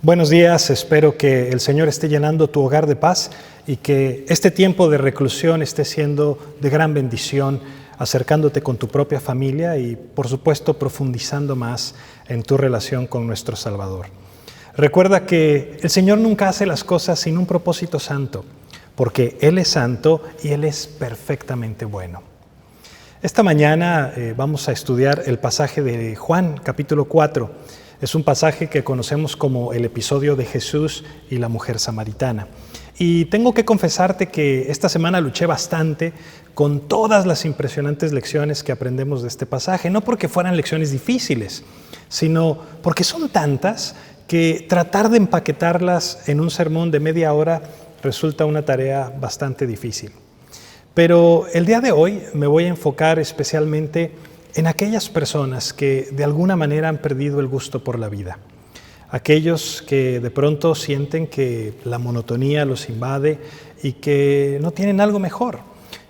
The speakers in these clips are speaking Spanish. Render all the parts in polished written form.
Buenos días, espero que el Señor esté llenando tu hogar de paz y que este tiempo de reclusión esté siendo de gran bendición, acercándote con tu propia familia y, por supuesto, profundizando más en tu relación con nuestro Salvador. Recuerda que el Señor nunca hace las cosas sin un propósito santo, porque Él es santo y Él es perfectamente bueno. Esta mañana vamos a estudiar el pasaje de Juan, capítulo 4. Es un pasaje que conocemos como el episodio de Jesús y la mujer samaritana. Y tengo que confesarte que esta semana luché bastante con todas las impresionantes lecciones que aprendemos de este pasaje. No porque fueran lecciones difíciles, sino porque son tantas que tratar de empaquetarlas en un sermón de media hora resulta una tarea bastante difícil. Pero el día de hoy me voy a enfocar especialmente en aquellas personas que de alguna manera han perdido el gusto por la vida. Aquellos que de pronto sienten que la monotonía los invade y que no tienen algo mejor,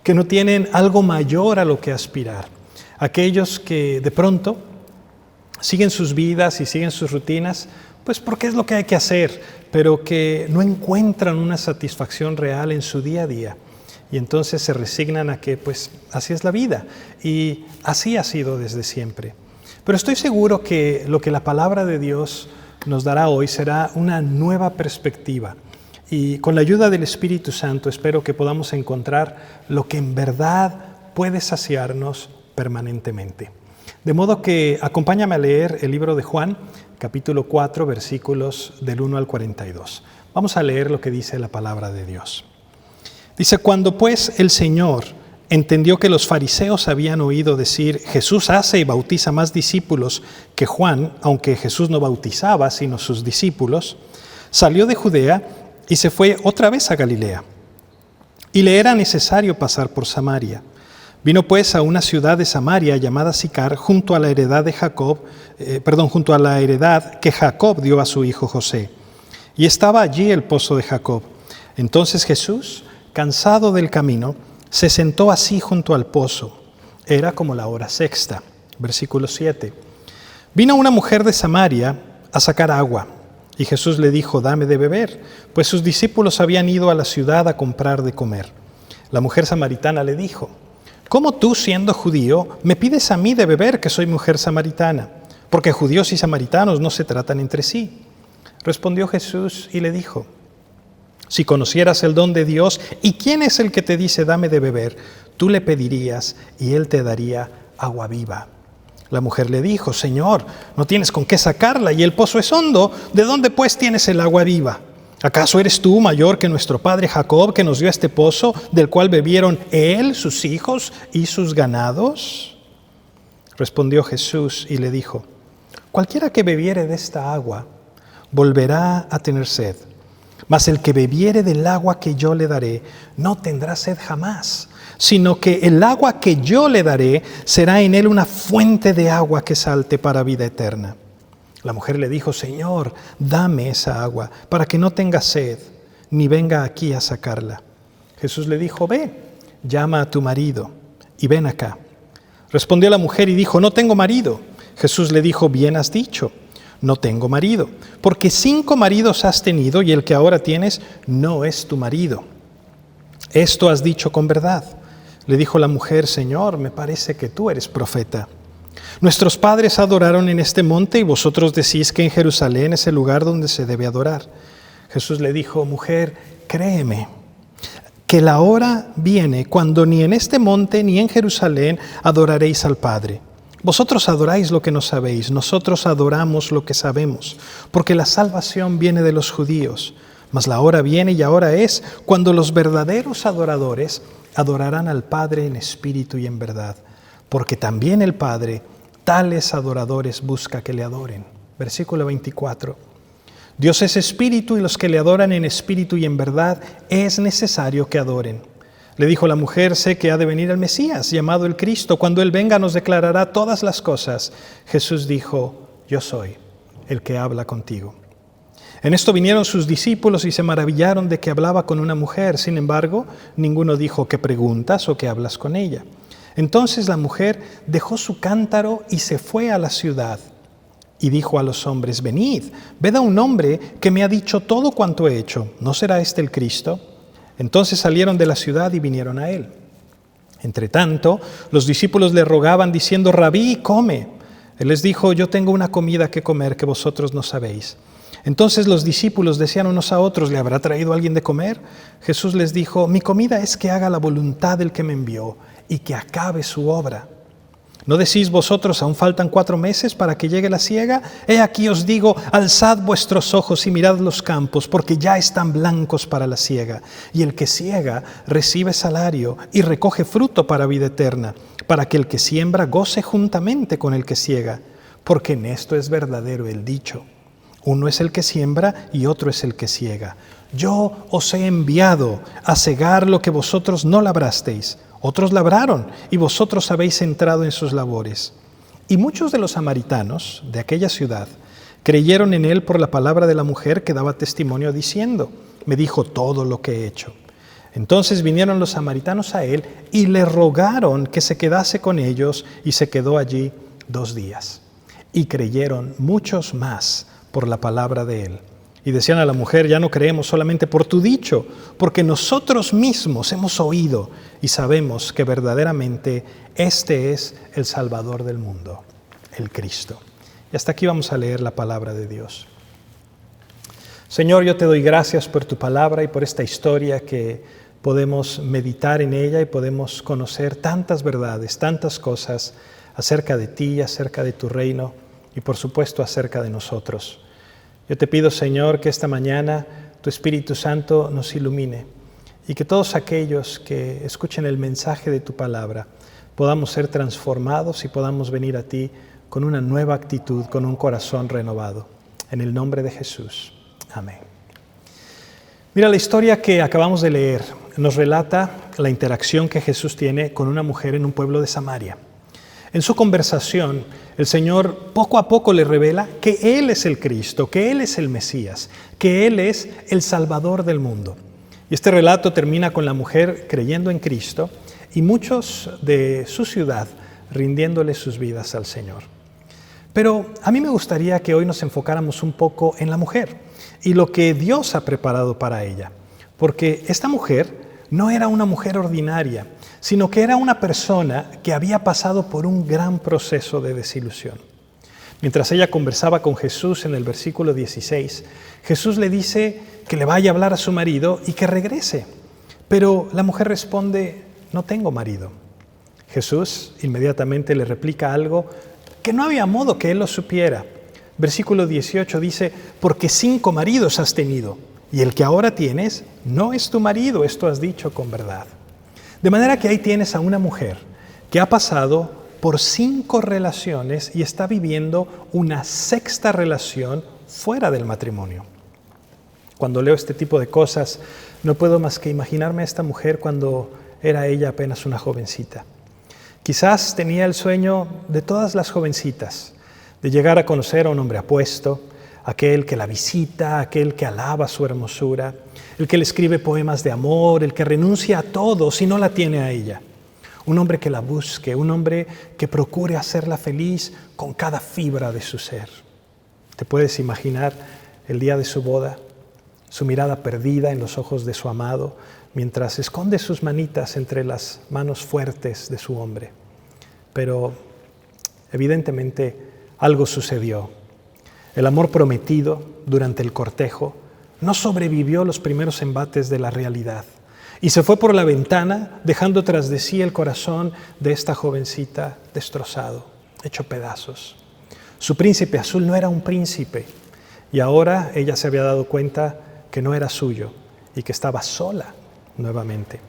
que no tienen algo mayor a lo que aspirar. Aquellos que de pronto siguen sus vidas y siguen sus rutinas, pues porque es lo que hay que hacer, pero que no encuentran una satisfacción real en su día a día. Y entonces se resignan a que pues así es la vida y así ha sido desde siempre. Pero estoy seguro que lo que la palabra de Dios nos dará hoy será una nueva perspectiva. Y con la ayuda del Espíritu Santo espero que podamos encontrar lo que en verdad puede saciarnos permanentemente. De modo que acompáñame a leer el libro de Juan, capítulo 4, versículos del 1 al 42. Vamos a leer lo que dice la palabra de Dios. Dice, cuando pues el Señor entendió que los fariseos habían oído decir, Jesús hace y bautiza más discípulos que Juan, aunque Jesús no bautizaba, sino sus discípulos, salió de Judea y se fue otra vez a Galilea. Y le era necesario pasar por Samaria. Vino pues a una ciudad de Samaria llamada Sicar, junto a la heredad que Jacob dio a su hijo José. Y estaba allí el pozo de Jacob. Entonces Jesús, cansado del camino, se sentó así junto al pozo. Era como la hora sexta. Versículo 7. Vino una mujer de Samaria a sacar agua, y Jesús le dijo, dame de beber, pues sus discípulos habían ido a la ciudad a comprar de comer. La mujer samaritana le dijo, ¿cómo tú, siendo judío, me pides a mí de beber, que soy mujer samaritana? Porque judíos y samaritanos no se tratan entre sí. Respondió Jesús y le dijo, si conocieras el don de Dios y quién es el que te dice dame de beber, tú le pedirías y él te daría agua viva. La mujer le dijo, Señor, no tienes con qué sacarla y el pozo es hondo, ¿de dónde pues tienes el agua viva? ¿Acaso eres tú mayor que nuestro padre Jacob, que nos dio este pozo, del cual bebieron él, sus hijos y sus ganados? Respondió Jesús y le dijo, cualquiera que bebiere de esta agua volverá a tener sed. Mas el que bebiere del agua que yo le daré, no tendrá sed jamás, sino que el agua que yo le daré será en él una fuente de agua que salte para vida eterna. La mujer le dijo, Señor, dame esa agua, para que no tenga sed, ni venga aquí a sacarla. Jesús le dijo, ve, llama a tu marido y ven acá. Respondió la mujer y dijo, no tengo marido. Jesús le dijo, bien has dicho. No tengo marido, porque 5 maridos has tenido y el que ahora tienes no es tu marido. Esto has dicho con verdad. Le dijo la mujer, Señor, me parece que tú eres profeta. Nuestros padres adoraron en este monte y vosotros decís que en Jerusalén es el lugar donde se debe adorar. Jesús le dijo, mujer, créeme, que la hora viene cuando ni en este monte ni en Jerusalén adoraréis al Padre. Vosotros adoráis lo que no sabéis, nosotros adoramos lo que sabemos, porque la salvación viene de los judíos. Mas la hora viene y ahora es cuando los verdaderos adoradores adorarán al Padre en espíritu y en verdad, porque también el Padre tales adoradores busca que le adoren. Versículo 24. Dios es espíritu y los que le adoran en espíritu y en verdad es necesario que adoren. Le dijo la mujer, sé que ha de venir el Mesías, llamado el Cristo. Cuando Él venga nos declarará todas las cosas. Jesús dijo, yo soy el que habla contigo. En esto vinieron sus discípulos y se maravillaron de que hablaba con una mujer. Sin embargo, ninguno dijo, ¿qué preguntas o qué hablas con ella? Entonces la mujer dejó su cántaro y se fue a la ciudad Y dijo a los hombres: venid, ved a un hombre que me ha dicho todo cuanto he hecho. ¿No será este el Cristo? Entonces salieron de la ciudad y vinieron a él. Entretanto, los discípulos le rogaban diciendo: Rabí, come. Él les dijo: yo tengo una comida que comer que vosotros no sabéis. Entonces los discípulos decían unos a otros: ¿le habrá traído alguien de comer? Jesús les dijo: mi comida es que haga la voluntad del que me envió y que acabe su obra. ¿No decís vosotros: aún faltan 4 meses para que llegue la siega? He aquí os digo: alzad vuestros ojos y mirad los campos, porque ya están blancos para la siega. Y el que siega recibe salario y recoge fruto para vida eterna, para que el que siembra goce juntamente con el que siega. Porque en esto es verdadero el dicho: uno es el que siembra y otro es el que siega. Yo os he enviado a segar lo que vosotros no labrasteis. Otros labraron y vosotros habéis entrado en sus labores. Y muchos de los samaritanos de aquella ciudad creyeron en él por la palabra de la mujer que daba testimonio diciendo: me dijo todo lo que he hecho. Entonces vinieron los samaritanos a él y le rogaron que se quedase con ellos, y se quedó allí 2 días. Y creyeron muchos más por la palabra de él. Y decían a la mujer: ya no creemos solamente por tu dicho, porque nosotros mismos hemos oído y sabemos que verdaderamente este es el Salvador del mundo, el Cristo. Y hasta aquí vamos a leer la palabra de Dios. Señor, yo te doy gracias por tu palabra y por esta historia que podemos meditar en ella y podemos conocer tantas verdades, tantas cosas acerca de ti, acerca de tu reino y por supuesto acerca de nosotros. Yo te pido, Señor, que esta mañana tu Espíritu Santo nos ilumine y que todos aquellos que escuchen el mensaje de tu palabra podamos ser transformados y podamos venir a ti con una nueva actitud, con un corazón renovado. En el nombre de Jesús. Amén. Mira, la historia que acabamos de leer nos relata la interacción que Jesús tiene con una mujer en un pueblo de Samaria. En su conversación, el Señor poco a poco le revela que Él es el Cristo, que Él es el Mesías, que Él es el Salvador del mundo. Y este relato termina con la mujer creyendo en Cristo y muchos de su ciudad rindiéndole sus vidas al Señor. Pero a mí me gustaría que hoy nos enfocáramos un poco en la mujer y lo que Dios ha preparado para ella. Porque esta mujer no era una mujer ordinaria, sino que era una persona que había pasado por un gran proceso de desilusión. Mientras ella conversaba con Jesús en el versículo 16, Jesús le dice que le vaya a hablar a su marido y que regrese. Pero la mujer responde: no tengo marido. Jesús inmediatamente le replica algo que no había modo que él lo supiera. Versículo 18 dice: porque 5 maridos has tenido, y el que ahora tienes no es tu marido, esto has dicho con verdad. De manera que ahí tienes a una mujer que ha pasado por 5 relaciones y está viviendo una 6ª relación fuera del matrimonio. Cuando leo este tipo de cosas, no puedo más que imaginarme a esta mujer cuando era ella apenas una jovencita. Quizás tenía el sueño de todas las jovencitas, de llegar a conocer a un hombre apuesto, aquel que la visita, aquel que alaba su hermosura, el que le escribe poemas de amor, el que renuncia a todo si no la tiene a ella. Un hombre que la busque, un hombre que procure hacerla feliz con cada fibra de su ser. ¿Te puedes imaginar el día de su boda? Su mirada perdida en los ojos de su amado, mientras esconde sus manitas entre las manos fuertes de su hombre. Pero evidentemente algo sucedió. El amor prometido durante el cortejo no sobrevivió los primeros embates de la realidad y se fue por la ventana, dejando tras de sí el corazón de esta jovencita destrozado, hecho pedazos. Su príncipe azul no era un príncipe y ahora ella se había dado cuenta que no era suyo y que estaba sola nuevamente,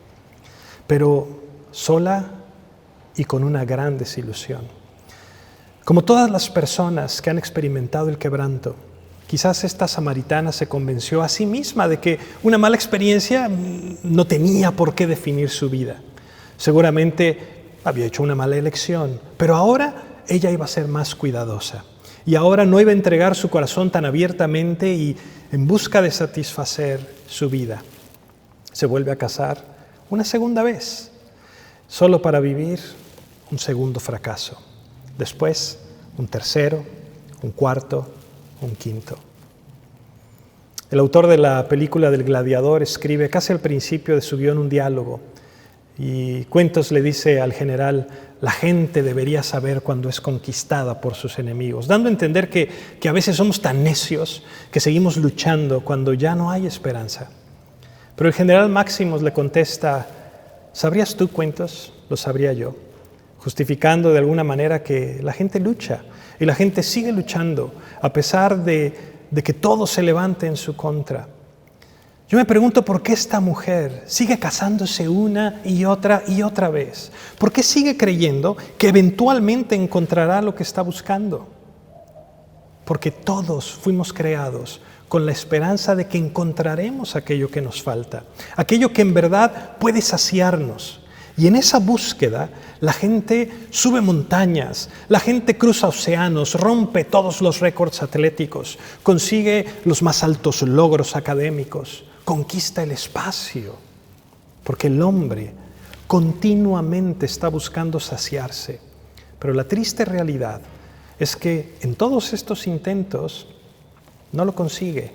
pero sola y con una gran desilusión. Como todas las personas que han experimentado el quebranto, quizás esta samaritana se convenció a sí misma de que una mala experiencia no tenía por qué definir su vida. Seguramente había hecho una mala elección, pero ahora ella iba a ser más cuidadosa. Y ahora no iba a entregar su corazón tan abiertamente y en busca de satisfacer su vida. Se vuelve a casar una segunda vez, solo para vivir un segundo fracaso. Después, un tercero, un cuarto, un quinto. El autor de la película del Gladiador escribe casi al principio de su guión un diálogo y Cuentos le dice al general: la gente debería saber cuando es conquistada por sus enemigos, dando a entender que a veces somos tan necios que seguimos luchando cuando ya no hay esperanza. Pero el general Máximos le contesta: ¿sabrías tú, Cuentos? Lo sabría yo, justificando de alguna manera que la gente lucha y la gente sigue luchando a pesar de que todo se levante en su contra. Yo me pregunto por qué esta mujer sigue casándose una y otra vez. ¿Por qué sigue creyendo que eventualmente encontrará lo que está buscando? Porque todos fuimos creados con la esperanza de que encontraremos aquello que nos falta, aquello que en verdad puede saciarnos. Y en esa búsqueda la gente sube montañas, la gente cruza océanos, rompe todos los récords atléticos, consigue los más altos logros académicos, conquista el espacio, porque el hombre continuamente está buscando saciarse. Pero la triste realidad es que en todos estos intentos no lo consigue.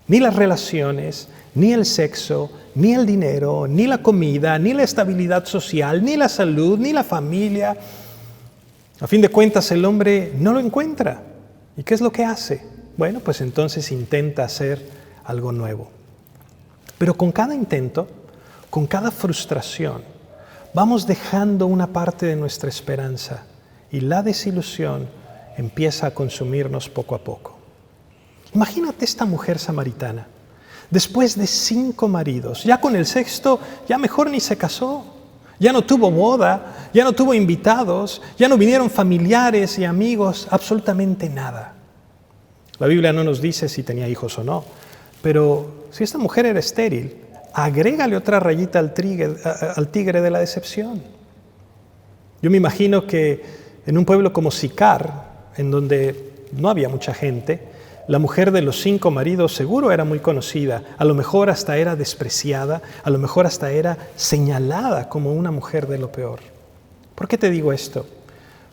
Ni las relaciones, ni el sexo, ni el dinero, ni la comida, ni la estabilidad social, ni la salud, ni la familia. A fin de cuentas, el hombre no lo encuentra. ¿Y qué es lo que hace? Bueno, pues entonces intenta hacer algo nuevo. Pero con cada intento, con cada frustración, vamos dejando una parte de nuestra esperanza y la desilusión empieza a consumirnos poco a poco. Imagínate esta mujer samaritana, después de 5 maridos, ya con el 6º, ya mejor ni se casó, ya no tuvo boda, ya no tuvo invitados, ya no vinieron familiares y amigos, absolutamente nada. La Biblia no nos dice si tenía hijos o no, pero si esta mujer era estéril, agrégale otra rayita al tigre de la decepción. Yo me imagino que en un pueblo como Sicar, en donde no había mucha gente, la mujer de los 5 maridos seguro era muy conocida, a lo mejor hasta era despreciada, a lo mejor hasta era señalada como una mujer de lo peor. ¿Por qué te digo esto?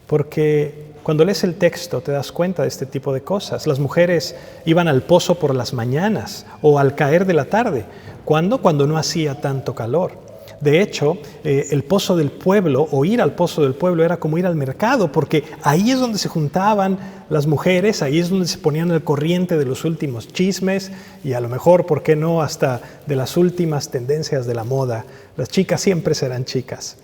Porque cuando lees el texto te das cuenta de este tipo de cosas. Las mujeres iban al pozo por las mañanas o al caer de la tarde. ¿Cuándo? Cuando no hacía tanto calor. De hecho, el pozo del pueblo o ir al pozo del pueblo era como ir al mercado, porque ahí es donde se juntaban las mujeres, ahí es donde se ponían al corriente de los últimos chismes y a lo mejor, ¿por qué no?, hasta de las últimas tendencias de la moda. Las chicas siempre serán chicas.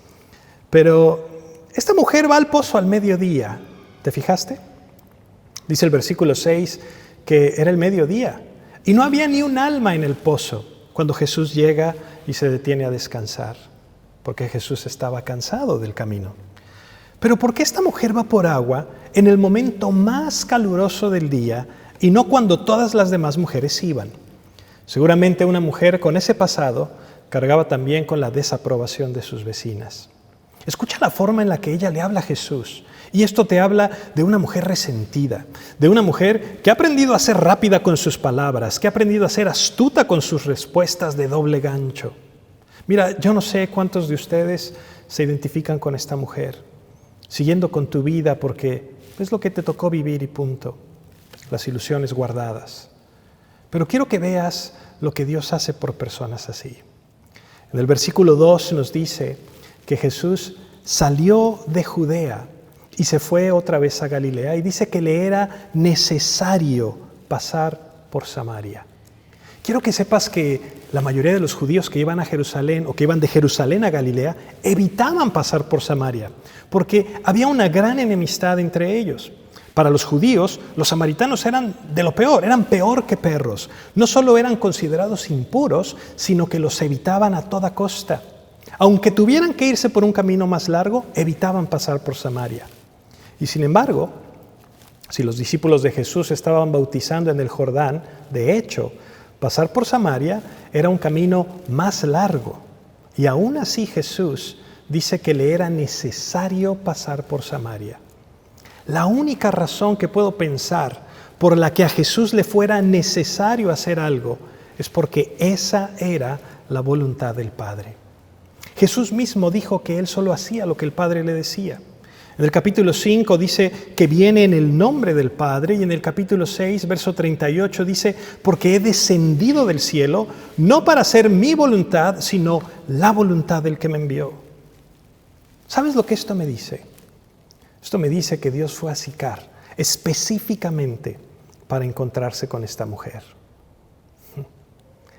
Pero esta mujer va al pozo al mediodía. ¿Te fijaste? Dice el versículo 6 que era el mediodía y no había ni un alma en el pozo cuando Jesús llega y se detiene a descansar, porque Jesús estaba cansado del camino. Pero ¿por qué esta mujer va por agua en el momento más caluroso del día y no cuando todas las demás mujeres iban? Seguramente una mujer con ese pasado cargaba también con la desaprobación de sus vecinas. Escucha la forma en la que ella le habla a Jesús. Y esto te habla de una mujer resentida, de una mujer que ha aprendido a ser rápida con sus palabras, que ha aprendido a ser astuta con sus respuestas de doble gancho. Mira, yo no sé cuántos de ustedes se identifican con esta mujer, siguiendo con tu vida porque es lo que te tocó vivir y punto, las ilusiones guardadas. Pero quiero que veas lo que Dios hace por personas así. En el versículo 2 nos dice que Jesús salió de Judea y se fue otra vez a Galilea y dice que le era necesario pasar por Samaria. Quiero que sepas que la mayoría de los judíos que iban a Jerusalén o que iban de Jerusalén a Galilea evitaban pasar por Samaria porque había una gran enemistad entre ellos. Para los judíos, los samaritanos eran de lo peor, eran peor que perros. No solo eran considerados impuros, sino que los evitaban a toda costa. Aunque tuvieran que irse por un camino más largo, evitaban pasar por Samaria. Y sin embargo, si los discípulos de Jesús estaban bautizando en el Jordán, de hecho, pasar por Samaria era un camino más largo. Y aún así Jesús dice que le era necesario pasar por Samaria. La única razón que puedo pensar por la que a Jesús le fuera necesario hacer algo es porque esa era la voluntad del Padre. Jesús mismo dijo que Él solo hacía lo que el Padre le decía. En el capítulo 5 dice que viene en el nombre del Padre, y en el capítulo 6, verso 38 dice, porque he descendido del cielo, no para hacer mi voluntad, sino la voluntad del que me envió. ¿Sabes lo que esto me dice? Esto me dice que Dios fue a Sicar específicamente para encontrarse con esta mujer.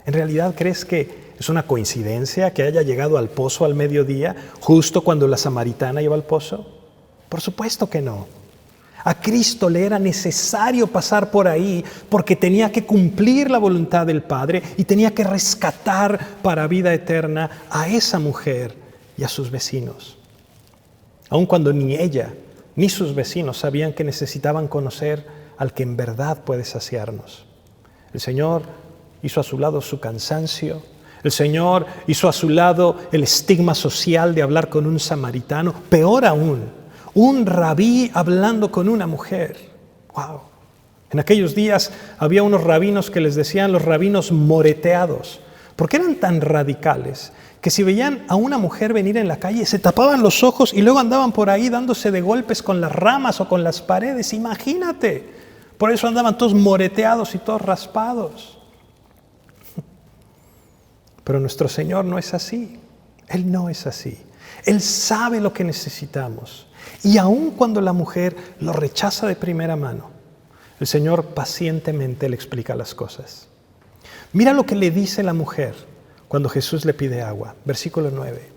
¿En realidad crees que es una coincidencia que haya llegado al pozo al mediodía, justo cuando la samaritana iba al pozo? Por supuesto que no. A Cristo le era necesario pasar por ahí porque tenía que cumplir la voluntad del Padre y tenía que rescatar para vida eterna a esa mujer y a sus vecinos. Aun cuando ni ella ni sus vecinos sabían que necesitaban conocer al que en verdad puede saciarnos. El Señor hizo a su lado su cansancio. El Señor hizo a su lado el estigma social de hablar con un samaritano. Peor aún, un rabí hablando con una mujer. ¡Wow! En aquellos días había unos rabinos que les decían los rabinos moreteados, porque eran tan radicales que si veían a una mujer venir en la calle se tapaban los ojos y luego andaban por ahí dándose de golpes con las ramas o con las paredes. Imagínate. Por eso andaban todos moreteados y todos raspados. Pero nuestro Señor no es así. Él no es así. Él sabe lo que necesitamos. Y aun cuando la mujer lo rechaza de primera mano, el Señor pacientemente le explica las cosas. Mira lo que le dice la mujer cuando Jesús le pide agua. Versículo 9.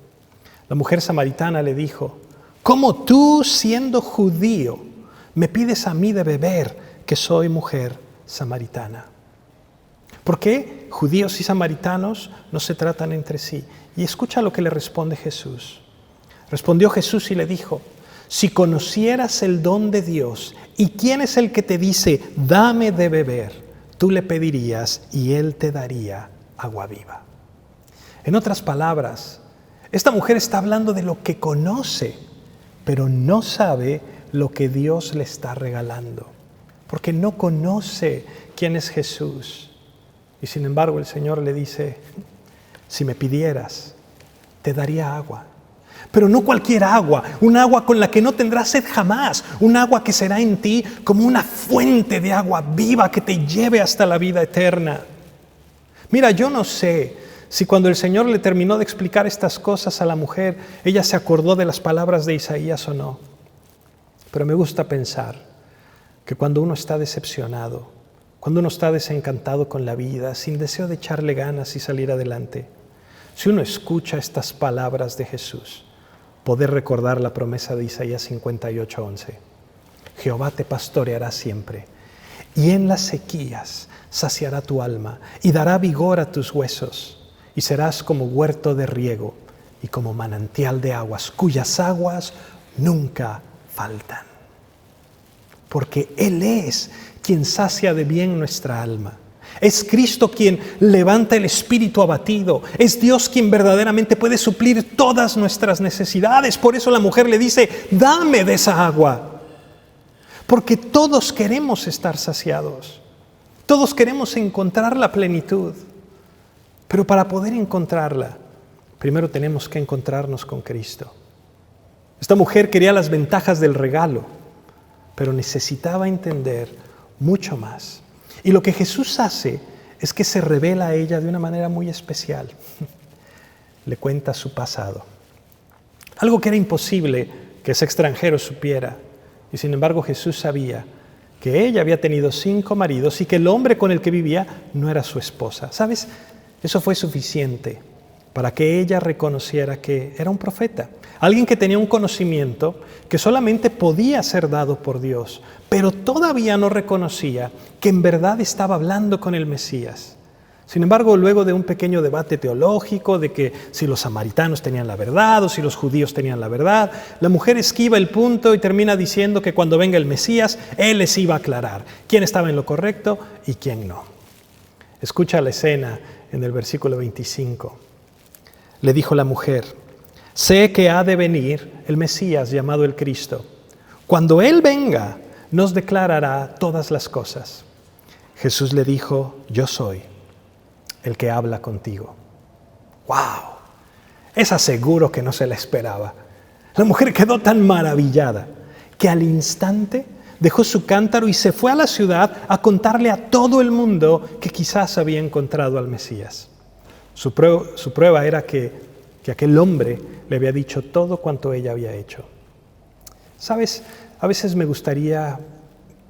La mujer samaritana le dijo, ¿cómo tú, siendo judío, me pides a mí de beber, que soy mujer samaritana? ¿Por qué judíos y samaritanos no se tratan entre sí? Y escucha lo que le responde Jesús. Respondió Jesús y le dijo, si conocieras el don de Dios y quién es el que te dice, dame de beber, tú le pedirías y él te daría agua viva. En otras palabras, esta mujer está hablando de lo que conoce, pero no sabe lo que Dios le está regalando, porque no conoce quién es Jesús. Y sin embargo el Señor le dice, si me pidieras, te daría agua. Pero no cualquier agua, un agua con la que no tendrás sed jamás, un agua que será en ti como una fuente de agua viva que te lleve hasta la vida eterna. Mira, yo no sé si cuando el Señor le terminó de explicar estas cosas a la mujer, ella se acordó de las palabras de Isaías o no. Pero me gusta pensar que cuando uno está decepcionado, cuando uno está desencantado con la vida, sin deseo de echarle ganas y salir adelante, si uno escucha estas palabras de Jesús, poder recordar la promesa de Isaías 58:11. Jehová te pastoreará siempre, y en las sequías saciará tu alma, y dará vigor a tus huesos, y serás como huerto de riego, y como manantial de aguas, cuyas aguas nunca faltan. Porque Él es quien sacia de bien nuestra alma. Es Cristo quien levanta el espíritu abatido. Es Dios quien verdaderamente puede suplir todas nuestras necesidades. Por eso la mujer le dice, dame de esa agua. Porque todos queremos estar saciados. Todos queremos encontrar la plenitud. Pero para poder encontrarla, primero tenemos que encontrarnos con Cristo. Esta mujer quería las ventajas del regalo, pero necesitaba entender mucho más. Y lo que Jesús hace es que se revela a ella de una manera muy especial. Le cuenta su pasado. Algo que era imposible que ese extranjero supiera. Y sin embargo Jesús sabía que ella había tenido 5 maridos y que el hombre con el que vivía no era su esposa. ¿Sabes? Eso fue suficiente para que ella reconociera que era un profeta. Alguien que tenía un conocimiento que solamente podía ser dado por Dios, pero todavía no reconocía que en verdad estaba hablando con el Mesías. Sin embargo, luego de un pequeño debate teológico de que si los samaritanos tenían la verdad o si los judíos tenían la verdad, la mujer esquiva el punto y termina diciendo que cuando venga el Mesías, Él les iba a aclarar quién estaba en lo correcto y quién no. Escucha la escena en el versículo 25. Le dijo la mujer, sé que ha de venir el Mesías llamado el Cristo. Cuando Él venga, nos declarará todas las cosas. Jesús le dijo, yo soy el que habla contigo. ¡Wow! Esa seguro que no se la esperaba. La mujer quedó tan maravillada que al instante dejó su cántaro y se fue a la ciudad a contarle a todo el mundo que quizás había encontrado al Mesías. Su prueba era que aquel hombre le había dicho todo cuanto ella había hecho. ¿Sabes? A veces me gustaría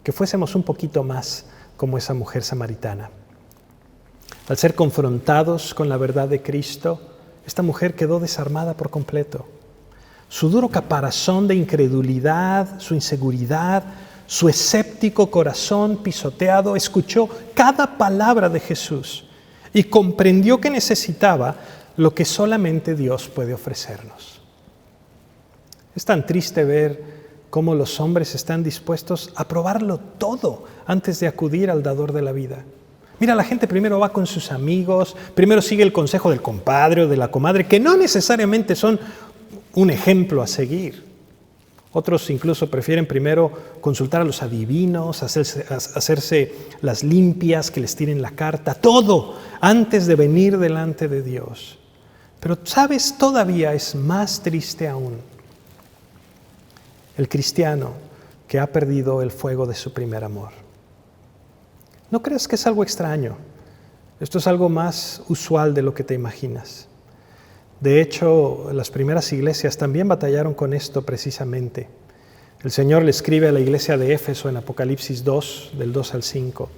que fuésemos un poquito más como esa mujer samaritana. Al ser confrontados con la verdad de Cristo, esta mujer quedó desarmada por completo. Su duro caparazón de incredulidad, su inseguridad, su escéptico corazón pisoteado, escuchó cada palabra de Jesús y comprendió que necesitaba lo que solamente Dios puede ofrecernos. Es tan triste ver cómo los hombres están dispuestos a probarlo todo antes de acudir al dador de la vida. Mira, la gente primero va con sus amigos, primero sigue el consejo del compadre o de la comadre, que no necesariamente son un ejemplo a seguir. Otros incluso prefieren primero consultar a los adivinos, hacerse las limpias, que les tiren la carta, todo antes de venir delante de Dios. Pero, ¿sabes? Todavía es más triste aún el cristiano que ha perdido el fuego de su primer amor. ¿No crees que es algo extraño? Esto es algo más usual de lo que te imaginas. De hecho, las primeras iglesias también batallaron con esto precisamente. El Señor le escribe a la iglesia de Éfeso en Apocalipsis 2, del 2 al 5,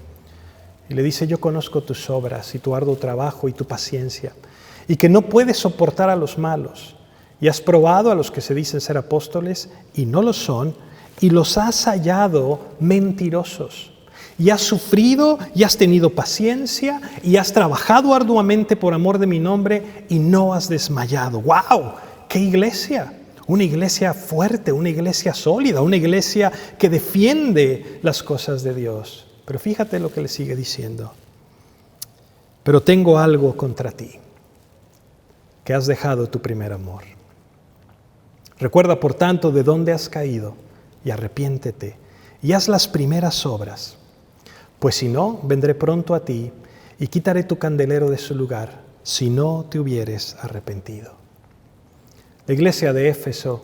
y le dice: yo conozco tus obras y tu arduo trabajo y tu paciencia, y que no puedes soportar a los malos, y has probado a los que se dicen ser apóstoles y no lo son, y los has hallado mentirosos. Y has sufrido y has tenido paciencia y has trabajado arduamente por amor de mi nombre y no has desmayado. ¡Wow! ¡Qué iglesia! Una iglesia fuerte, una iglesia sólida, una iglesia que defiende las cosas de Dios. Pero fíjate lo que le sigue diciendo. Pero tengo algo contra ti, que has dejado tu primer amor. Recuerda, por tanto, de dónde has caído y arrepiéntete y haz las primeras obras. Pues si no, vendré pronto a ti y quitaré tu candelero de su lugar, si no te hubieres arrepentido. La iglesia de Éfeso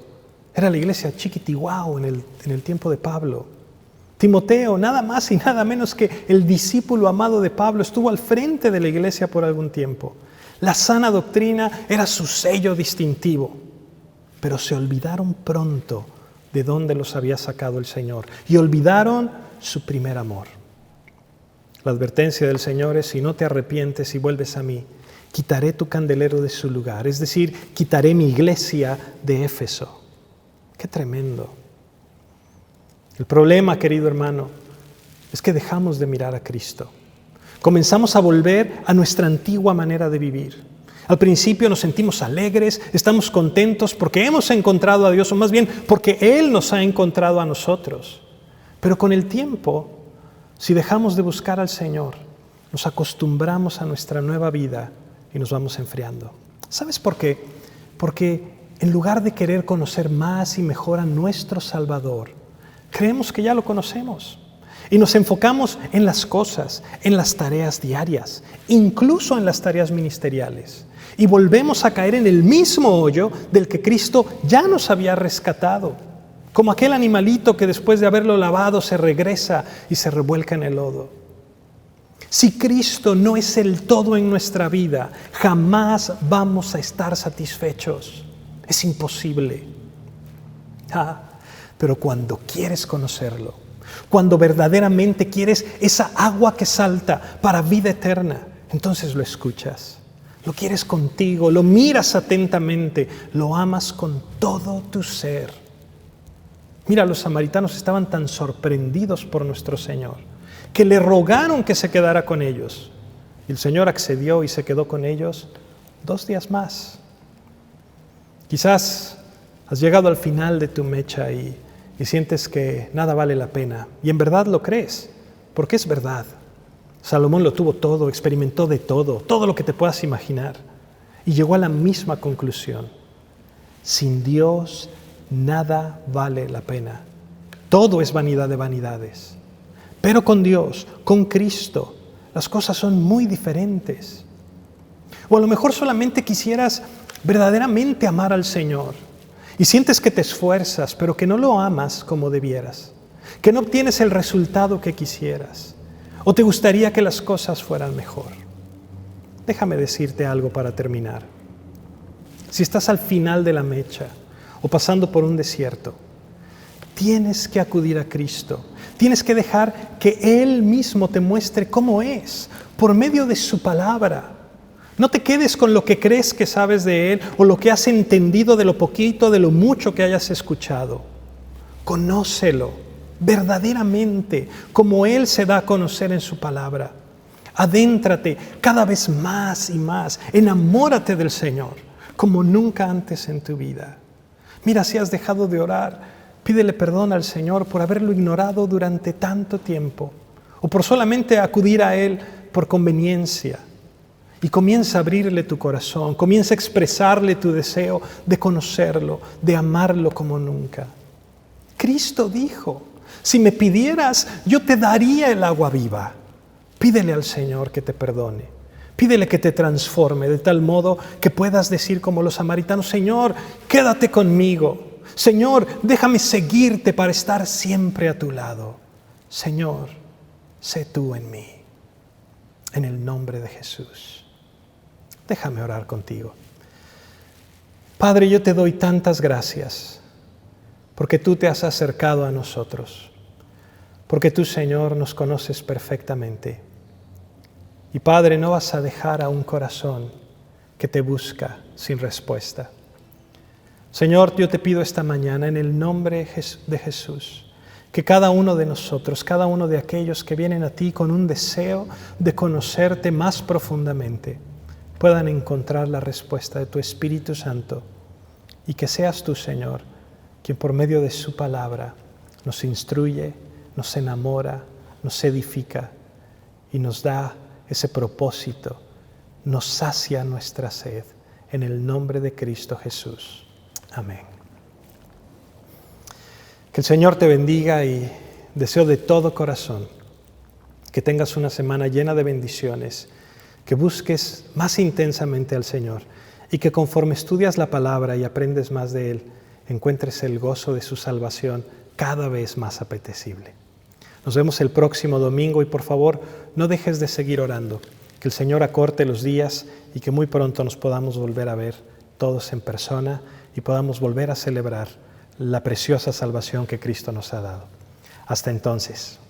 era la iglesia chiquitiguao en el tiempo de Pablo. Timoteo, nada más y nada menos que el discípulo amado de Pablo, estuvo al frente de la iglesia por algún tiempo. La sana doctrina era su sello distintivo, pero se olvidaron pronto de dónde los había sacado el Señor y olvidaron su primer amor. La advertencia del Señor es: si no te arrepientes y vuelves a mí, quitaré tu candelero de su lugar, es decir, quitaré mi iglesia de Éfeso. ¡Qué tremendo! El problema, querido hermano, es que dejamos de mirar a Cristo. Comenzamos a volver a nuestra antigua manera de vivir. Al principio nos sentimos alegres, estamos contentos porque hemos encontrado a Dios, o más bien porque Él nos ha encontrado a nosotros. Pero con el tiempo, si dejamos de buscar al Señor, nos acostumbramos a nuestra nueva vida y nos vamos enfriando. ¿Sabes por qué? Porque en lugar de querer conocer más y mejor a nuestro Salvador, creemos que ya lo conocemos y nos enfocamos en las cosas, en las tareas diarias, incluso en las tareas ministeriales. Y volvemos a caer en el mismo hoyo del que Cristo ya nos había rescatado. Como aquel animalito que después de haberlo lavado se regresa y se revuelca en el lodo. Si Cristo no es el todo en nuestra vida, jamás vamos a estar satisfechos. Es imposible. Pero cuando quieres conocerlo, cuando verdaderamente quieres esa agua que salta para vida eterna, entonces lo escuchas. Lo quieres contigo, lo miras atentamente, lo amas con todo tu ser. Mira, los samaritanos estaban tan sorprendidos por nuestro Señor que le rogaron que se quedara con ellos. Y el Señor accedió y se quedó con ellos 2 días más. Quizás has llegado al final de tu mecha y sientes que nada vale la pena. Y en verdad lo crees, porque es verdad. Salomón lo tuvo todo, experimentó de todo, todo lo que te puedas imaginar. Y llegó a la misma conclusión. Sin Dios, nada vale la pena. Todo es vanidad de vanidades. Pero con Dios, con Cristo, las cosas son muy diferentes. O a lo mejor solamente quisieras verdaderamente amar al Señor y sientes que te esfuerzas, pero que no lo amas como debieras, que no obtienes el resultado que quisieras, o te gustaría que las cosas fueran mejor. Déjame decirte algo para terminar. Si estás al final de la mecha o pasando por un desierto, tienes que acudir a Cristo. Tienes que dejar que Él mismo te muestre cómo es, por medio de su palabra. No te quedes con lo que crees que sabes de Él o lo que has entendido de lo poquito, de lo mucho que hayas escuchado. Conócelo verdaderamente, como Él se da a conocer en su palabra. Adéntrate cada vez más y más. Enamórate del Señor como nunca antes en tu vida. Mira, si has dejado de orar, pídele perdón al Señor por haberlo ignorado durante tanto tiempo o por solamente acudir a Él por conveniencia. Y comienza a abrirle tu corazón, comienza a expresarle tu deseo de conocerlo, de amarlo como nunca. Cristo dijo, si me pidieras, yo te daría el agua viva. Pídele al Señor que te perdone. Pídele que te transforme de tal modo que puedas decir como los samaritanos, Señor, quédate conmigo. Señor, déjame seguirte para estar siempre a tu lado. Señor, sé tú en mí. En el nombre de Jesús. Déjame orar contigo. Padre, yo te doy tantas gracias porque tú te has acercado a nosotros, porque tú, Señor, nos conoces perfectamente. Y Padre, no vas a dejar a un corazón que te busca sin respuesta. Señor, yo te pido esta mañana en el nombre de Jesús, que cada uno de nosotros, cada uno de aquellos que vienen a ti con un deseo de conocerte más profundamente, puedan encontrar la respuesta de tu Espíritu Santo y que seas tú, Señor, quien por medio de su palabra nos instruye, nos enamora, nos edifica y nos da ese propósito, nos sacia nuestra sed. En el nombre de Cristo Jesús. Amén. Que el Señor te bendiga y deseo de todo corazón que tengas una semana llena de bendiciones, que busques más intensamente al Señor y que conforme estudias la palabra y aprendes más de Él, encuentres el gozo de su salvación cada vez más apetecible. Nos vemos el próximo domingo y por favor no dejes de seguir orando. Que el Señor acorte los días y que muy pronto nos podamos volver a ver todos en persona y podamos volver a celebrar la preciosa salvación que Cristo nos ha dado. Hasta entonces.